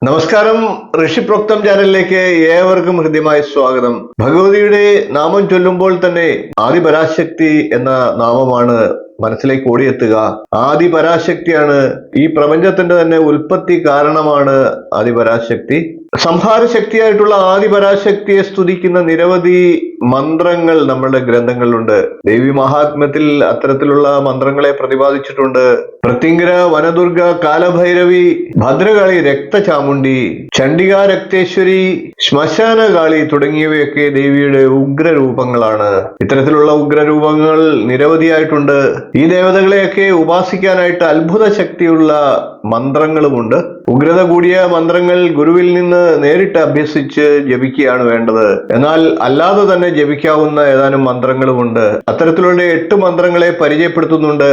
നമസ്കാരം. ഋഷിപ്രോക്തം ചാനലിലേക്ക് ഏവർക്കും ഹൃദ്യമായ സ്വാഗതം. ഭഗവതിയുടെ നാമം ചൊല്ലുമ്പോൾ തന്നെ ആദിപരാശക്തി എന്ന നാമമാണ് മനസ്സിലേക്ക് ഓടിയെത്തുക. ആദിപരാശക്തിയാണ്, ഈ പ്രപഞ്ചത്തിന്റെ തന്നെ ഉൽപ്പത്തി കാരണമാണ് ആദിപരാശക്തി. സംഹാര ശക്തിയായിട്ടുള്ള ആദിപരാശക്തിയെ സ്തുതിക്കുന്ന നിരവധി മന്ത്രങ്ങൾ നമ്മളുടെ ഗ്രന്ഥങ്ങളിലുണ്ട്. ദേവി മഹാത്മ്യത്തിൽ അത്തരത്തിലുള്ള മന്ത്രങ്ങളെ പ്രതിപാദിച്ചിട്ടുണ്ട്. പ്രത്യങ്കര, വനദുർഗ, കാലഭൈരവി, ഭദ്രകാളി, രക്തചാമുണ്ടി, ചണ്ഡിക, രക്തേശ്വരി, ശ്മശാനകാളി തുടങ്ങിയവയൊക്കെ ദേവിയുടെ ഉഗ്രരൂപങ്ങളാണ്. ഇത്തരത്തിലുള്ള ഉഗ്രരൂപങ്ങൾ നിരവധിയായിട്ടുണ്ട്. ഈ ദേവതകളെയൊക്കെ ഉപാസിക്കാനായിട്ട് അത്ഭുത ശക്തിയുള്ള മന്ത്രങ്ങളുമുണ്ട്. ഉഗ്രത കൂടിയ മന്ത്രങ്ങൾ ഗുരുവിൽ നിന്ന് നേരിട്ട് അഭ്യസിച്ച് ജപിക്കുകയാണ് വേണ്ടത്. എന്നാൽ അല്ലാതെ തന്നെ ജപിക്കാവുന്ന ഏതാനും മന്ത്രങ്ങളുമുണ്ട്. അത്തരത്തിലുള്ള 8 മന്ത്രങ്ങളെ പരിചയപ്പെടുത്തുന്നുണ്ട്.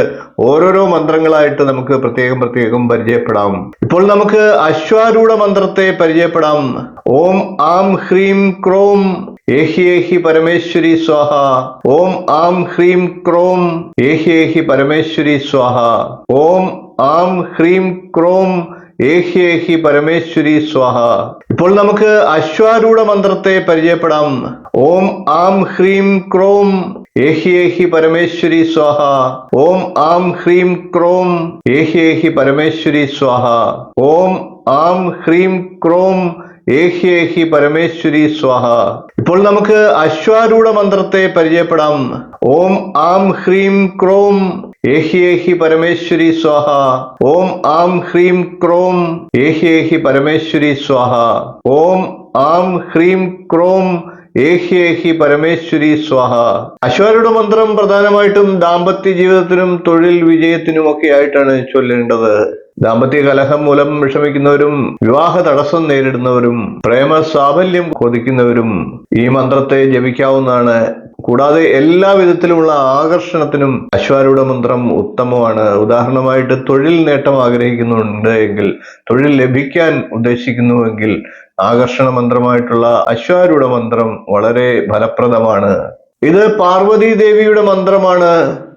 ഓരോരോ മന്ത്രങ്ങളായിട്ട് നമുക്ക് പ്രത്യേകം പരിചയപ്പെടാം. ഇപ്പോൾ നമുക്ക് അശ്വാരൂഢ മന്ത്രത്തെ പരിചയപ്പെടാം. ഓം ആം ഹ്രീം ക്രോം ഏഹി ഏഹി പരമേശ്വരി സ്വാഹ. ഓം ആം ഹ്രീം ക്രോം ഏഹി ഏഹി പരമേശ്വരി സ്വാഹ. ഓം ആം ഹ്രീം ക്രോം ഏഹി ഏഹി പരമേശ്വരി സ്വാഹ. ഇപ്പോൾ നമുക്ക് അശ്വാരൂഢ മന്ത്രത്തെ പരിചയപ്പെടാം. ഓം ആം ഹ്രീം ക്രോം ഏഹി ഏഹി പരമേശ്വരി സ്വാഹ. ഓം ആം ഹ്രീം ക്രോം ഏഹി ഏഹി പരമേശ്വരി സ്വാഹ. ഓം ആം ഹ്രീം ക്രോം ഏഹി ഏഹി പരമേശ്വരി സ്വാഹ. ഇപ്പോൾ നമുക്ക് അശ്വാരൂഢ മന്ത്രത്തെ പരിചയപ്പെടാം. ഓം ആം ഹ്രീം ക്രോം ഏഹി ഏഹി പരമേശ്വരി സ്വാഹ. ഓം ആം ഹ്രീം ക്രോം ഏഹി ഏഹി പരമേശ്വരി സ്വാഹ. ഓം ആം ഹ്രീം ക്രോം ഏഹി ഏഹി പരമേശ്വരി സ്വാഹ. അശ്വാരൂഢ മന്ത്രം പ്രധാനമായിട്ടും ദാമ്പത്യ ജീവിതത്തിനും തൊഴിൽ വിജയത്തിനും ഒക്കെ ആയിട്ടാണ് ചൊല്ലേണ്ടത്. ദാമ്പത്യ കലഹം മൂലം വിഷമിക്കുന്നവരും വിവാഹ തടസ്സം നേരിടുന്നവരും പ്രേമ സാഫല്യം കൊതിക്കുന്നവരും ഈ മന്ത്രത്തെ ജപിക്കാവുന്നതാണ്. കൂടാതെ എല്ലാ വിധത്തിലുമുള്ള ആകർഷണത്തിനും അശ്വാരൂഢ മന്ത്രം ഉത്തമമാണ്. ഉദാഹരണമായിട്ട് തൊഴിൽ നേട്ടം ആഗ്രഹിക്കുന്നുണ്ട് എങ്കിൽ, തൊഴിൽ ലഭിക്കാൻ ഉദ്ദേശിക്കുന്നുവെങ്കിൽ ആകർഷണ മന്ത്രമായിട്ടുള്ള അശ്വാരൂഢ മന്ത്രം വളരെ ഫലപ്രദമാണ്. ഇത് പാർവതി ദേവിയുടെ മന്ത്രമാണ്.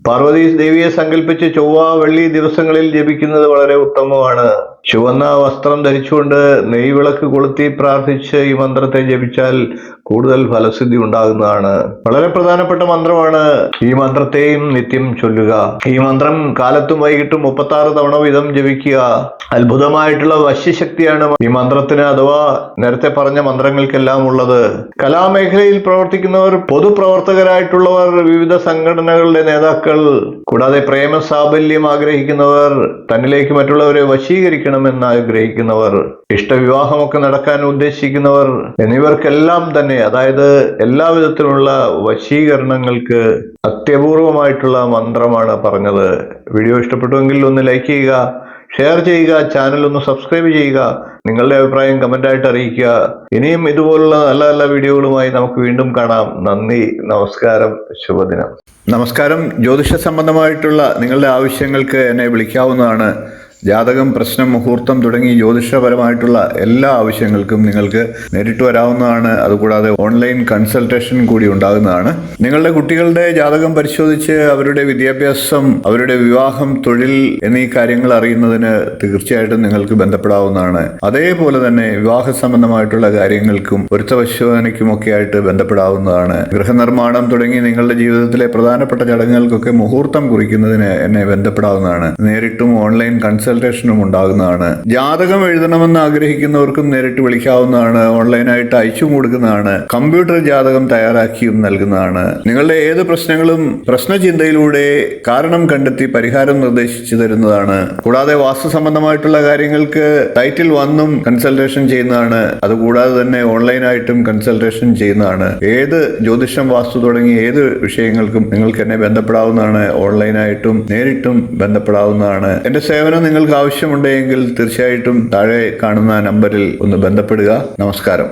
പാർവതി ദേവിയെ സങ്കല്പിച്ച് ചൊവ്വ, വെള്ളി ദിവസങ്ങളിൽ ജപിക്കുന്നത് വളരെ ഉത്തമമാണ്. ചുവന്ന വസ്ത്രം ധരിച്ചുകൊണ്ട് നെയ്വിളക്ക് കൊളുത്തി പ്രാർത്ഥിച്ച് ഈ മന്ത്രത്തെ ജപിച്ചാൽ കൂടുതൽ ഫലസിദ്ധി ഉണ്ടാകുന്നതാണ്. വളരെ പ്രധാനപ്പെട്ട മന്ത്രമാണ്. ഈ മന്ത്രത്തെയും നിത്യം ചൊല്ലുക. ഈ മന്ത്രം കാലത്തും വൈകിട്ടും 36 തവണ വീതം ജപിക്കുക. അത്ഭുതമായിട്ടുള്ള വശ്യശക്തിയാണ് ഈ മന്ത്രത്തിന്, അഥവാ നേരത്തെ പറഞ്ഞ മന്ത്രങ്ങൾക്കെല്ലാം ഉള്ളത്. കലാമേഖലയിൽ പ്രവർത്തിക്കുന്നവർ, പൊതുപ്രവർത്തകരായിട്ടുള്ളവർ, വിവിധ സംഘടനകളുടെ നേതാക്കൾ, കൂടാതെ പ്രേമ സാഫല്യം ആഗ്രഹിക്കുന്നവർ, തന്നിലേക്ക് മറ്റുള്ളവരെ വശീകരിക്കണമെന്ന് ആഗ്രഹിക്കുന്നവർ, ഇഷ്ടവിവാഹമൊക്കെ നടക്കാൻ ഉദ്ദേശിക്കുന്നവർ എന്നിവർക്കെല്ലാം തന്നെ, അതായത് എല്ലാവിധത്തിലുള്ള വശീകരണങ്ങൾക്ക് അത്യപൂർവമായിട്ടുള്ള മന്ത്രമാണ് പറഞ്ഞത്. വീഡിയോ ഇഷ്ടപ്പെട്ടുവെങ്കിൽ ഒന്ന് ലൈക്ക് ചെയ്യുക, ഷെയർ ചെയ്യുക, ചാനൽ ഒന്ന് സബ്സ്ക്രൈബ് ചെയ്യുക, നിങ്ങളുടെ അഭിപ്രായം കമന്റായിട്ട് അറിയിക്കുക. ഇനിയും ഇതുപോലുള്ള നല്ല നല്ല വീഡിയോകളുമായി നമുക്ക് വീണ്ടും കാണാം. നന്ദി, നമസ്കാരം, ശുഭദിനം. നമസ്കാരം. ജ്യോതിഷ സംബന്ധമായിട്ടുള്ള നിങ്ങളുടെ ആവശ്യങ്ങൾക്ക് എന്നെ വിളിക്കാവുന്നതാണ്. ജാതകം, പ്രശ്നം, മുഹൂർത്തം തുടങ്ങി ജ്യോതിഷപരമായിട്ടുള്ള എല്ലാ ആവശ്യങ്ങൾക്കും നിങ്ങൾക്ക് നേരിട്ട് വരാവുന്നതാണ്. അതുകൂടാതെ ഓൺലൈൻ കൺസൾട്ടേഷൻ കൂടി ഉണ്ടാകുന്നതാണ്. നിങ്ങളുടെ കുട്ടികളുടെ ജാതകം പരിശോധിച്ച് അവരുടെ വിദ്യാഭ്യാസം, അവരുടെ വിവാഹം, തൊഴിൽ എന്നീ കാര്യങ്ങൾ അറിയുന്നതിന് തീർച്ചയായിട്ടും നിങ്ങൾക്ക് ബന്ധപ്പെടാവുന്നതാണ്. അതേപോലെ തന്നെ വിവാഹ സംബന്ധമായിട്ടുള്ള കാര്യങ്ങൾക്കും പൊരുത്തപരിശോധനയ്ക്കുമൊക്കെ ആയിട്ട് ബന്ധപ്പെടാവുന്നതാണ്. ഗൃഹനിർമ്മാണം തുടങ്ങി നിങ്ങളുടെ ജീവിതത്തിലെ പ്രധാനപ്പെട്ട ചടങ്ങുകൾക്കൊക്കെ മുഹൂർത്തം കുറിക്കുന്നതിന് എന്നെ ബന്ധപ്പെടാവുന്നതാണ്. നേരിട്ടും ഓൺലൈൻ കൺസൾട്ടേഷനും ഉണ്ടാകുന്നതാണ്. ജാതകം എഴുതണമെന്ന് ആഗ്രഹിക്കുന്നവർക്കും നേരിട്ട് വിളിക്കാവുന്നതാണ്. ഓൺലൈനായിട്ട് അയച്ചും കൊടുക്കുന്നതാണ്. കമ്പ്യൂട്ടർ ജാതകം തയ്യാറാക്കിയും നൽകുന്നതാണ്. നിങ്ങളുടെ ഏത് പ്രശ്നങ്ങളും പ്രശ്നചിന്തയിലൂടെ കാരണം കണ്ടെത്തി പരിഹാരം നിർദ്ദേശിച്ചു തരുന്നതാണ്. കൂടാതെ വാസ്തു സംബന്ധമായിട്ടുള്ള കാര്യങ്ങൾക്ക് ടൈറ്റിൽ വന്നും കൺസൾട്ടേഷൻ ചെയ്യുന്നതാണ്. അതുകൂടാതെ തന്നെ ഓൺലൈനായിട്ടും കൺസൾട്ടേഷൻ ചെയ്യുന്നതാണ്. ഏത് ജ്യോതിഷം, വാസ്തു തുടങ്ങി ഏത് വിഷയങ്ങൾക്കും നിങ്ങൾക്ക് എന്നെ ബന്ധപ്പെടാവുന്നതാണ്. ഓൺലൈനായിട്ടും നേരിട്ടും ബന്ധപ്പെടാവുന്നതാണ്. എന്റെ സേവനം നിങ്ങൾക്ക് ആവശ്യമുണ്ടെങ്കിൽ തീർച്ചയായിട്ടും താഴെ കാണുന്ന നമ്പറിൽ ഒന്ന് ബന്ധപ്പെടുക. നമസ്കാരം.